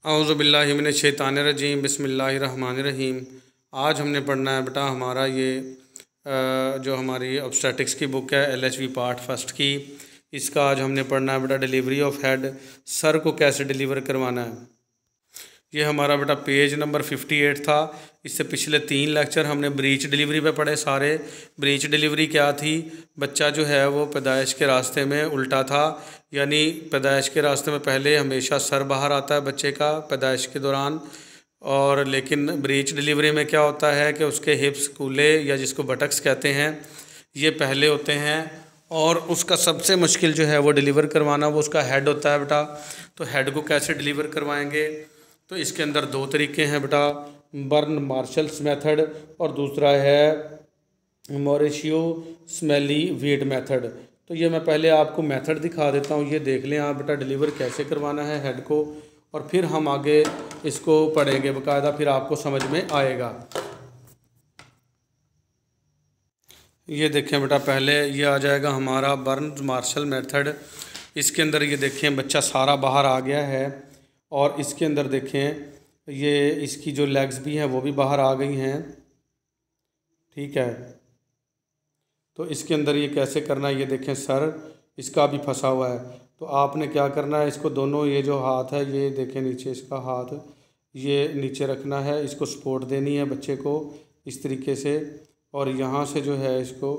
औज़ु बिल्लाहि मिनश शैतानिर रजीम बिस्मिल्लाहिर रहमानिर रहीम। आज हमने पढ़ना है बेटा हमारा ये जो हमारी ऑब्स्टेटिक्स की बुक है LHV पार्ट फर्स्ट की, इसका आज हमने पढ़ना है बेटा डिलीवरी ऑफ हेड, सर को कैसे डिलीवर करवाना है। ये हमारा बेटा पेज नंबर 58 था। इससे पिछले 3 लेक्चर हमने ब्रीच डिलीवरी पे पढ़े सारे। ब्रीच डिलीवरी क्या थी? बच्चा जो है वो पैदाइश के रास्ते में उल्टा था, यानी पैदाइश के रास्ते में पहले हमेशा सर बाहर आता है बच्चे का पैदाइश के दौरान, और लेकिन ब्रीच डिलीवरी में क्या होता है कि उसके हिप्स कूले या जिसको बटक्स कहते हैं ये पहले होते हैं, और उसका सबसे मुश्किल जो है वो डिलीवर करवाना वो उसका हेड होता है बेटा। तो हेड को कैसे डिलीवर करवाएंगे? तो इसके अंदर 2 तरीके हैं बेटा, बर्न मार्शल्स मेथड और दूसरा है मॉरिशियो स्मेली वीट मेथड। तो ये मैं पहले आपको मेथड दिखा देता हूँ, ये देख लें आप बेटा डिलीवर कैसे करवाना है हेड को, और फिर हम आगे इसको पढ़ेंगे बाकायदा, फिर आपको समझ में आएगा। ये देखें बेटा, पहले ये आ जाएगा हमारा बर्न मार्शल मेथड। इसके अंदर ये देखें बच्चा सारा बाहर आ गया है, और इसके अंदर देखें ये इसकी जो लेग्स भी हैं वो भी बाहर आ गई हैं, ठीक है। तो इसके अंदर ये कैसे करना है, ये देखें सर इसका भी फंसा हुआ है। तो आपने क्या करना है, इसको दोनों ये जो हाथ है ये देखें नीचे, इसका हाथ ये नीचे रखना है, इसको सपोर्ट देनी है बच्चे को इस तरीके से, और यहाँ से जो है इसको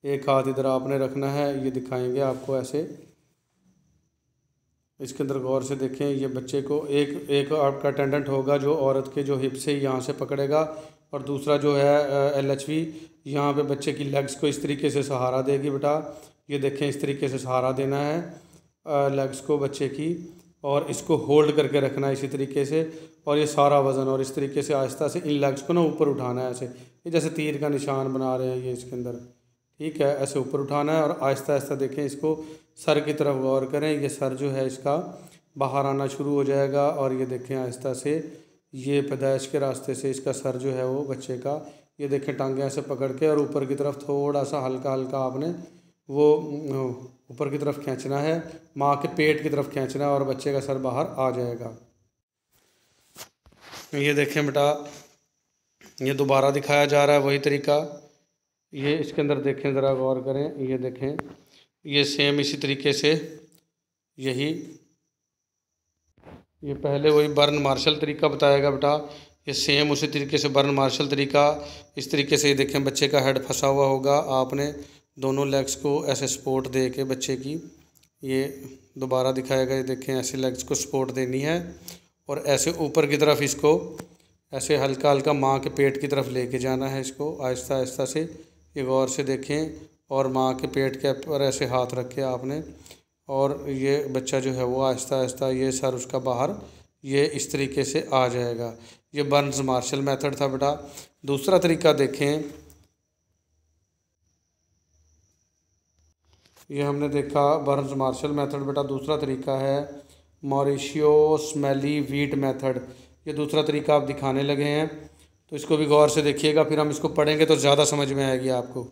एक हाथ इधर आपने रखना है, ये दिखाएंगे आपको ऐसे। इसके अंदर गौर से देखें, ये बच्चे को एक आपका अटेंडेंट होगा जो औरत के जो हिप से यहाँ से पकड़ेगा, और दूसरा जो है LHV यहाँ पे बच्चे की लेग्स को इस तरीके से सहारा देगी बेटा। ये देखें इस तरीके से सहारा देना है लेग्स को बच्चे की, और इसको होल्ड करके रखना है इसी तरीके से, और ये सारा वज़न और इस तरीके से आहिस्ता से इन लेग्स को ना ऊपर उठाना है ऐसे, ये जैसे तीर का निशान बना रहे हैं ये इसके अंदर, ठीक है। ऐसे ऊपर उठाना है और आहिस्ता आहिस्ता देखें इसको सर की तरफ गौर करें, ये सर जो है इसका बाहर आना शुरू हो जाएगा, और ये देखें आहिस्ता से ये पैदाइश के रास्ते से इसका सर जो है वो बच्चे का, ये देखें टांगें ऐसे पकड़ के और ऊपर की तरफ थोड़ा सा हल्का हल्का आपने वो ऊपर की तरफ खींचना है, माँ के पेट की तरफ खींचना है, और बच्चे का सर बाहर आ जाएगा। ये देखें बेटा, ये दोबारा दिखाया जा रहा है वही तरीका, ये इसके अंदर देखें ज़रा गौर करें, ये देखें ये सेम इसी तरीके से यही, ये पहले वही बर्न मार्शल तरीका बताएगा बेटा, ये सेम उसी तरीके से बर्न मार्शल तरीका इस तरीके से। ये देखें बच्चे का हेड फंसा हुआ होगा, आपने दोनों लेग्स को ऐसे सपोर्ट दे के बच्चे की, ये दोबारा दिखाएगा, ये देखें ऐसे लेग्स को सपोर्ट देनी है, और ऐसे ऊपर की तरफ इसको ऐसे हल्का हल्का माँ के पेट की तरफ लेके जाना है इसको आहिस्ता आहिस्ता से। ये गौर से देखें, और माँ के पेट के ऊपर ऐसे हाथ रखे आपने, और ये बच्चा जो है वो आहिस्ता आहिस्ता ये सर उसका बाहर ये इस तरीके से आ जाएगा। ये बर्न्स मार्शल मेथड था बेटा। दूसरा तरीका देखें, ये हमने देखा बर्न्स मार्शल मेथड बेटा। दूसरा तरीका है मॉरिशियो स्मेली वीट मेथड, ये दूसरा तरीका आप दिखाने लगे हैं, तो इसको भी गौर से देखिएगा, फिर हम इसको पढ़ेंगे तो ज़्यादा समझ में आएगी आपको।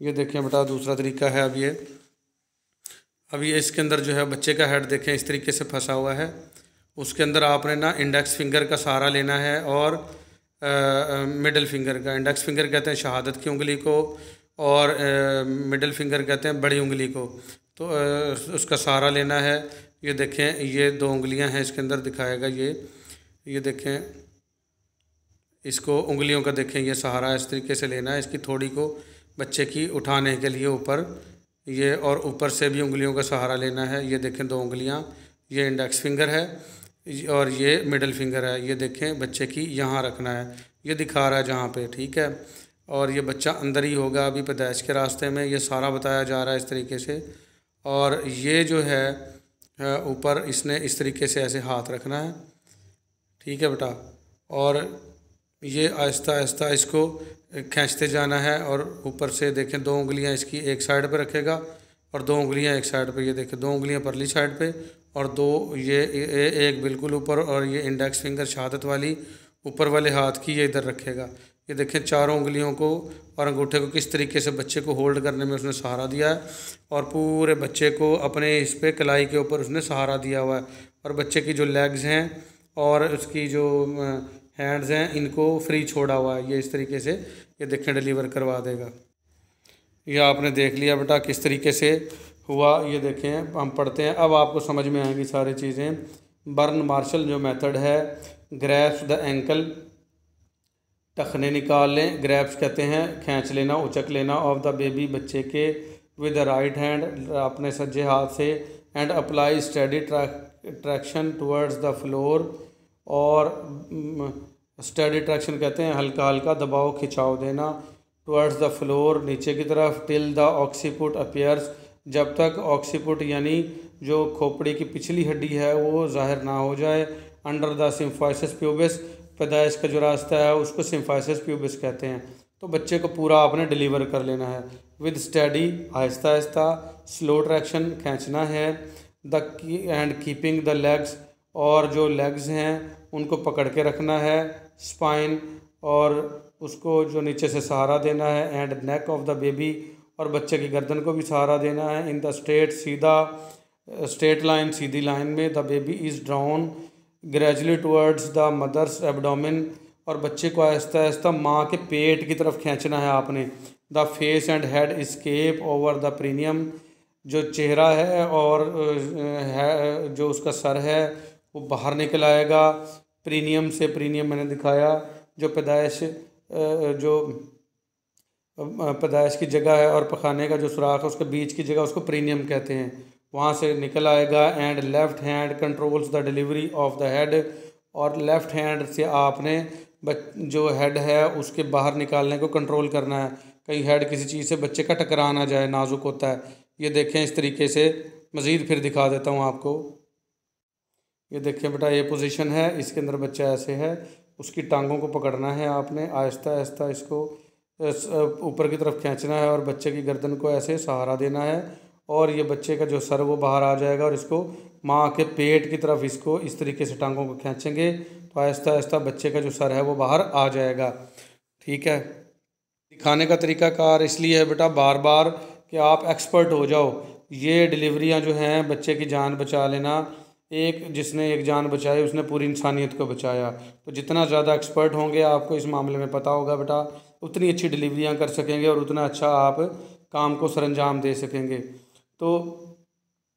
ये देखें बेटा दूसरा तरीका है, अब ये इसके अंदर जो है बच्चे का हेड देखें इस तरीके से फंसा हुआ है, उसके अंदर आपने ना इंडेक्स फिंगर का सहारा लेना है, और मिडल फिंगर का, इंडेक्स फिंगर कहते हैं शहादत की उंगली को, और मिडल फिंगर कहते हैं बड़ी उंगली को, तो उसका सहारा लेना है। ये देखें ये 2 उंगलियां हैं इसके अंदर दिखाएगा, ये देखें इसको उंगलियों का देखें ये सहारा इस तरीके से लेना है, इसकी थोड़ी को बच्चे की उठाने के लिए ऊपर ये, और ऊपर से भी उंगलियों का सहारा लेना है। ये देखें 2 उंगलियां, ये इंडेक्स फिंगर है और ये मिडल फिंगर है, ये देखें बच्चे की यहाँ रखना है, ये दिखा रहा है जहाँ पे, ठीक है। और ये बच्चा अंदर ही होगा अभी पैदाइश के रास्ते में, ये सारा बताया जा रहा है इस तरीके से। और ये जो है ऊपर इसने इस तरीके से ऐसे हाथ रखना है, ठीक है बेटा, और ये आहिस्ता आहिस्ता इसको खींचते जाना है, और ऊपर से देखें 2 उंगलियां इसकी एक साइड पे रखेगा और 2 उंगलियां एक साइड पे, ये देखें 2 उंगलियां परली साइड पे और 2 ये एक बिल्कुल ऊपर, और ये इंडेक्स फिंगर शहादत वाली ऊपर वाले हाथ की ये इधर रखेगा। ये देखें चारों उंगलियों को और अंगूठे को किस तरीके से बच्चे को होल्ड करने में उसने सहारा दिया है, और पूरे बच्चे को अपने इस पे कलाई के ऊपर उसने सहारा दिया हुआ है। और बच्चे की जो लेग्स हैं और उसकी जो हैंड्स हैं इनको फ्री छोड़ा हुआ है। ये इस तरीके से ये देखें डिलीवर करवा देगा। यह आपने देख लिया बेटा किस तरीके से हुआ। ये देखें हम पढ़ते हैं, अब आपको समझ में आएंगी सारी चीज़ें। बर्न मार्शल जो मेथड है, ग्रैब्स द एंकल, टखने निकाल लें, ग्रैब्स कहते हैं खींच लेना, उचक लेना, ऑफ द बेबी बच्चे के, विद द राइट हैंड अपने सज्जे हाथ से, and apply study traction towards the floor, और स्टडी ट्रैक्शन कहते हैं हल्का हल्का दबाव खिंचाव देना, टुवर्ड्स द फ्लोर नीचे की तरफ, टिल द ऑक्सीपुट अपीयर्स जब तक ऑक्सीपुट यानी जो खोपड़ी की पिछली हड्डी है वो जाहिर ना हो जाए, अंडर द सिम्फाइसिस प्यूबिस पैदाइश का जो रास्ता है उसको सिम्फाइसिस प्यूबिस कहते हैं। तो बच्चे को पूरा आपने डिलीवर कर लेना है with study, Aahista Aahista, slow traction खींचना है, the end keeping the legs और जो लेग्स हैं उनको पकड़ के रखना है, स्पाइन और उसको जो नीचे से सहारा देना है, and neck of the baby और बच्चे की गर्दन को भी सहारा देना है, इन द स्ट्रेट सीधा स्ट्रेट लाइन सीधी लाइन में, the baby is drawn gradually towards the mother's abdomen और बच्चे को आहिस्ता आहिस्ता माँ के पेट की तरफ खींचना है आपने, the face and head escape over the perineum जो चेहरा है और जो उसका सर है वो बाहर निकल आएगा प्रीनियम से। प्रीनियम मैंने दिखाया जो पैदाइश की जगह है और पखाने का जो सुराख है उसके बीच की जगह उसको प्रीनियम कहते हैं, वहाँ से निकल आएगा। And left hand controls the delivery of the head और लेफ़्ट हैंड से आपने जो हेड है उसके बाहर निकालने को कंट्रोल करना है, कहीं हेड किसी चीज़ से बच्चे का टकरा ना जाए, नाजुक होता है। ये देखें इस तरीके से, मज़ीद फिर दिखा देता हूँ आपको। ये देखें बेटा ये पोजीशन है, इसके अंदर बच्चा ऐसे है, उसकी टांगों को पकड़ना है आपने, आहिस्ता आहिस्ता इसको ऊपर की तरफ खींचना है और बच्चे की गर्दन को ऐसे सहारा देना है और ये बच्चे का जो सर वो बाहर आ जाएगा और इसको माँ के पेट की तरफ इसको इस तरीके से टांगों को खींचेंगे तो आहिस्ता आहिस्ता बच्चे का जो सर है वो बाहर आ जाएगा। ठीक है, दिखाने का तरीकाकार इसलिए है बेटा बार बार कि आप एक्सपर्ट हो जाओ। ये डिलीवरियाँ जो हैं बच्चे की जान बचा लेना, एक जिसने एक जान बचाई उसने पूरी इंसानियत को बचाया। तो जितना ज़्यादा एक्सपर्ट होंगे आपको इस मामले में पता होगा बेटा, उतनी अच्छी डिलीवरियाँ कर सकेंगे और उतना अच्छा आप काम को सरंजाम दे सकेंगे। तो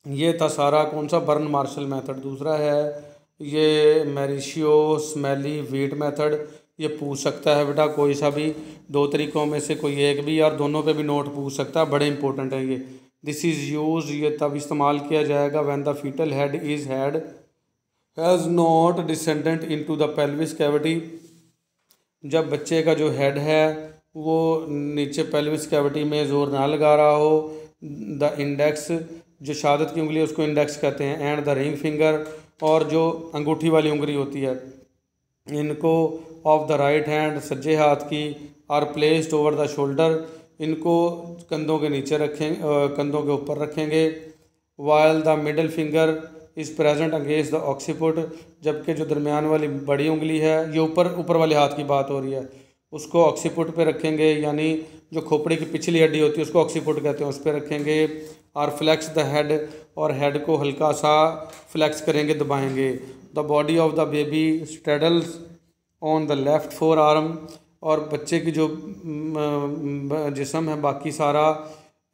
ये था सारा कौन सा बर्न मार्शल मेथड। दूसरा है ये मैरिशियो स्मेली वीट मेथड। ये पूछ सकता है बेटा कोई सा भी दो तरीक़ों में से कोई एक भी, यार दोनों पे भी नोट पूछ सकता है, बड़े इंपॉर्टेंट है ये। दिस इज़ यूज, ये तब इस्तेमाल किया जाएगा when the foetal head has not descendant into the pelvis cavity, जब बच्चे का जो हेड है वो नीचे पेल्विस कैविटी में ज़ोर ना लगा रहा हो। द इंडेक्स, जो शहादत की उंगली है उसको इंडेक्स कहते हैं, एंड द रिंग फिंगर, और जो अंगूठी वाली उंगली होती है इनको ऑफ द राइट हैंड सज्जे हाथ की, are placed over the shoulder, इनको कंधों के नीचे रखें, कंधों के ऊपर रखेंगे। While the middle finger is present against the occiput, जबकि जो दरमियान वाली बड़ी उंगली है ये ऊपर वाले हाथ की बात हो रही है, उसको ऑक्सीपुट पे रखेंगे, यानी जो खोपड़ी की पिछली हड्डी होती है उसको ऑक्सीपुट कहते हैं, उस पर रखेंगे। और फ्लैक्स द हेड, और हेड को हल्का सा फ्लैक्स करेंगे, दबाएंगे। The body of the baby straddles on the left forearm, और बच्चे की जो जिस्म है बाकी सारा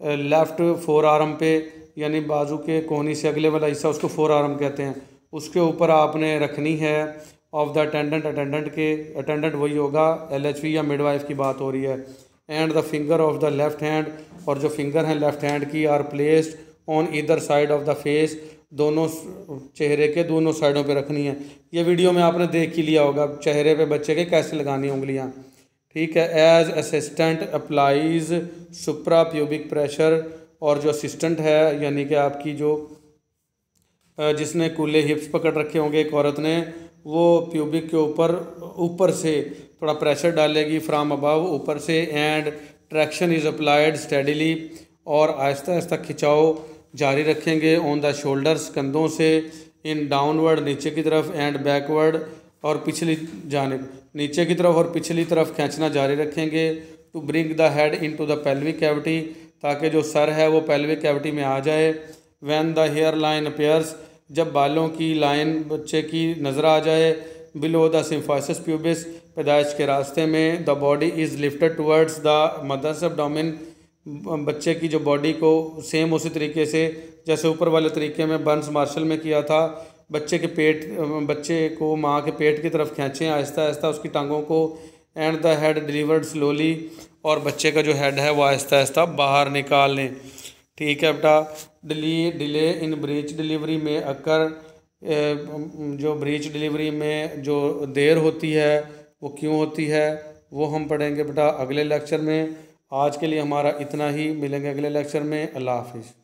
लेफ़्ट फोर आर्म पे, यानी बाजू के कोहनी से अगले वाला हिस्सा उसको फोर आर्म कहते हैं, उसके ऊपर आपने रखनी है। ऑफ द अटेंडेंट वही होगा LHV या मिडवाइफ की बात हो रही है। And the finger of the left hand, और जो फिंगर हैं लेफ़्ट हैंड की, are placed on either side of the face, दोनों चेहरे के दोनों साइडों पे रखनी है। ये वीडियो में आपने देख ही लिया होगा चेहरे पे बच्चे के कैसे लगानी है उंगलियां। ठीक है, एज असिस्टेंट अप्लाइज सुप्रा प्यूबिक प्रेशर, और जो असिस्टेंट है यानी कि आपकी जो जिसने कूले हिप्स पकड़ रखे होंगे एक औरत ने, वो प्यूबिक के ऊपर से थोड़ा प्रेशर डालेगी फ्राम अबव, ऊपर से। And traction is applied steadily, और आहिस्ता आहिस्ता खिंचाव जारी रखेंगे ऑन द शोल्डर्स, कंधों से, इन डाउनवर्ड नीचे की तरफ, एंड बैकवर्ड, और पिछली जानिब नीचे की तरफ और पिछली तरफ खींचना जारी रखेंगे to bring the head into the pelvic cavity, ताकि जो सर है वो पेल्विक कैविटी में आ जाए। When the hair line appears, जब बालों की लाइन बच्चे की नज़र आ जाए। बिलो द सिम्फाइसिस प्यूबिस, पैदाइश के रास्ते में। The body is lifted towards the mother's abdomen, बच्चे की जो बॉडी को सेम उसी तरीके से जैसे ऊपर वाले तरीके में बर्न्स मार्शल में किया था, बच्चे को माँ के पेट की तरफ खींचें आहिस्ता आहिस्ता उसकी टांगों को। And the head delivered slowly, और बच्चे का जो हेड है वो आहिस्ता आहिस्ता बाहर निकाल लें। ठीक है बेटा। डिले इन ब्रीच डिलीवरी में अक्कर, जो ब्रीच डिलीवरी में जो देर होती है वो क्यों होती है वो हम पढ़ेंगे बेटा अगले लेक्चर में। आज के लिए हमारा इतना ही, मिलेंगे अगले लेक्चर में। अल्लाह हाफिज़।